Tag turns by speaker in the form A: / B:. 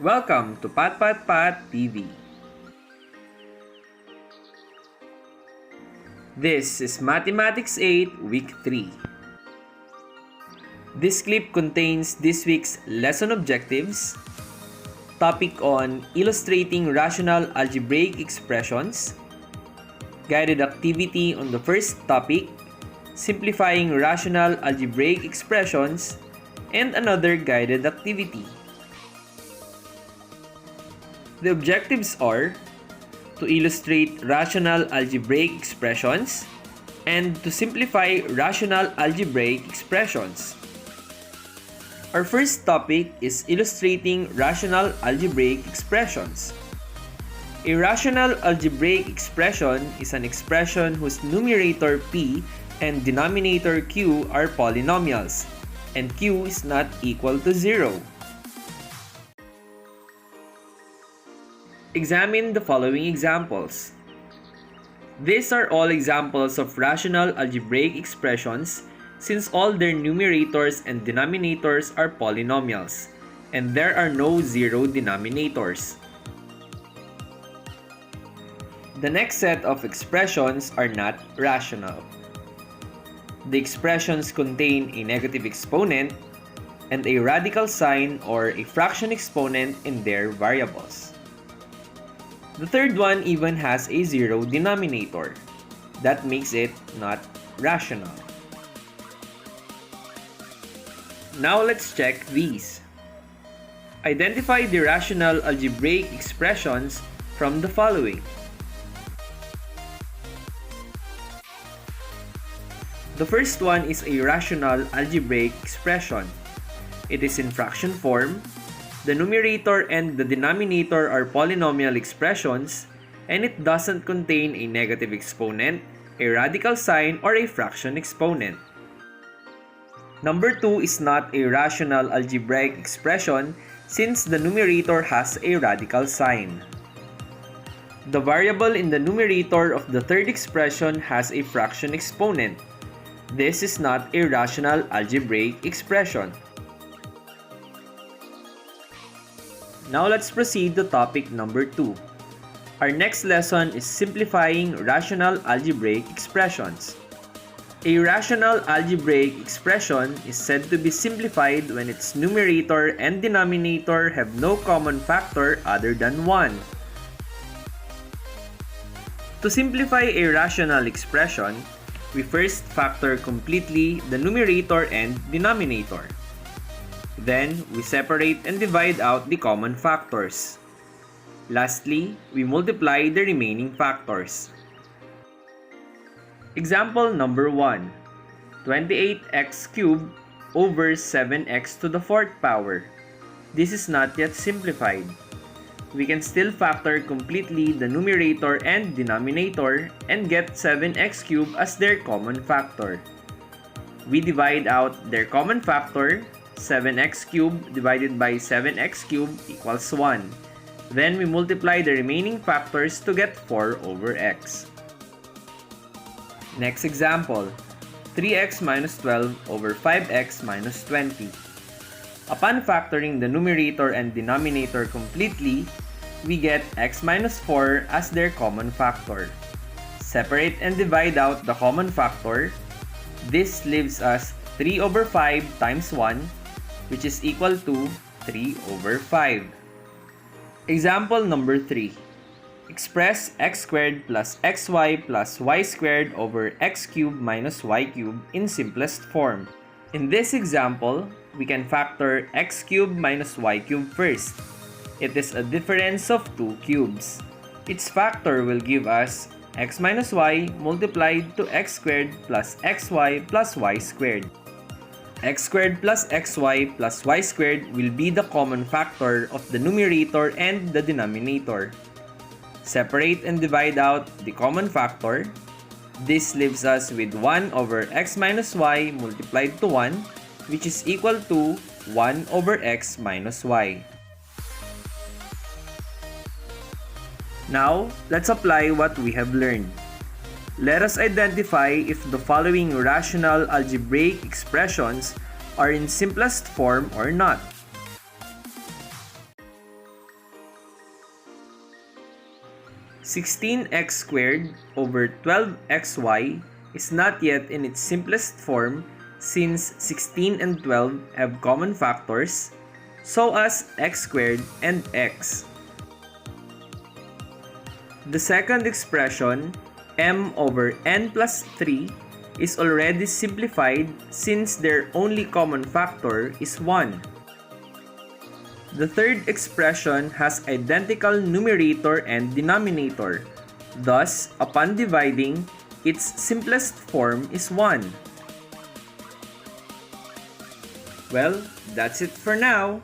A: Welcome to Pat Pat Pat TV. This is Mathematics 8 Week 3. This clip contains this week's lesson objectives, topic on illustrating rational algebraic expressions, guided activity on the first topic, simplifying rational algebraic expressions, and another guided activity. The objectives are to illustrate rational algebraic expressions and to simplify rational algebraic expressions. Our first topic is illustrating rational algebraic expressions. A rational algebraic expression is an expression whose numerator p and denominator q are polynomials, and q is not equal to 0. Examine the following examples. These are all examples of rational algebraic expressions since all their numerators and denominators are polynomials, and there are no zero denominators. The next set of expressions are not rational. The expressions contain a negative exponent and a radical sign or a fraction exponent in their variables. The third one even has a zero denominator. That makes it not rational. Now let's check these. Identify the rational algebraic expressions from the following. The first one is a rational algebraic expression. It is in fraction form. The numerator and the denominator are polynomial expressions, and it doesn't contain a negative exponent, a radical sign, or a fraction exponent. Number 2 is not a rational algebraic expression since the numerator has a radical sign. The variable in the numerator of the third expression has a fraction exponent. This is not a rational algebraic expression. Now let's proceed to topic number 2. Our next lesson is simplifying rational algebraic expressions. A rational algebraic expression is said to be simplified when its numerator and denominator have no common factor other than 1. To simplify a rational expression, we first factor completely the numerator and denominator. Then, we separate and divide out the common factors. Lastly, we multiply the remaining factors. Example number 1. 28x cubed over 7x to the 4th power. This is not yet simplified. We can still factor completely the numerator and denominator and get 7x cubed as their common factor. We divide out their common factor. 7x cubed divided by 7x cubed equals 1. Then we multiply the remaining factors to get 4 over x. Next example, 3x minus 12 over 5x minus 20. Upon factoring the numerator and denominator completely, we get x minus 4 as their common factor. Separate and divide out the common factor. This leaves us 3 over 5 times 1, which is equal to 3 over 5. Example number 3. Express x squared plus xy plus y squared over x cubed minus y cubed in simplest form. In this example, we can factor x cubed minus y cubed first. It is a difference of 2 cubes. Its factor will give us x minus y multiplied to x squared plus xy plus y squared. X squared plus xy plus y squared will be the common factor of the numerator and the denominator. Separate and divide out the common factor. This leaves us with 1 over x minus y multiplied to 1, which is equal to 1 over x minus y. Now, let's apply what we have learned. Let us identify if the following rational algebraic expressions are in simplest form or not. 16x squared over 12xy is not yet in its simplest form since 16 and 12 have common factors, so as x squared and x. The second expression, m over n plus 3, is already simplified since their only common factor is 1. The third expression has identical numerator and denominator. Thus, upon dividing, its simplest form is 1. Well, that's it for now.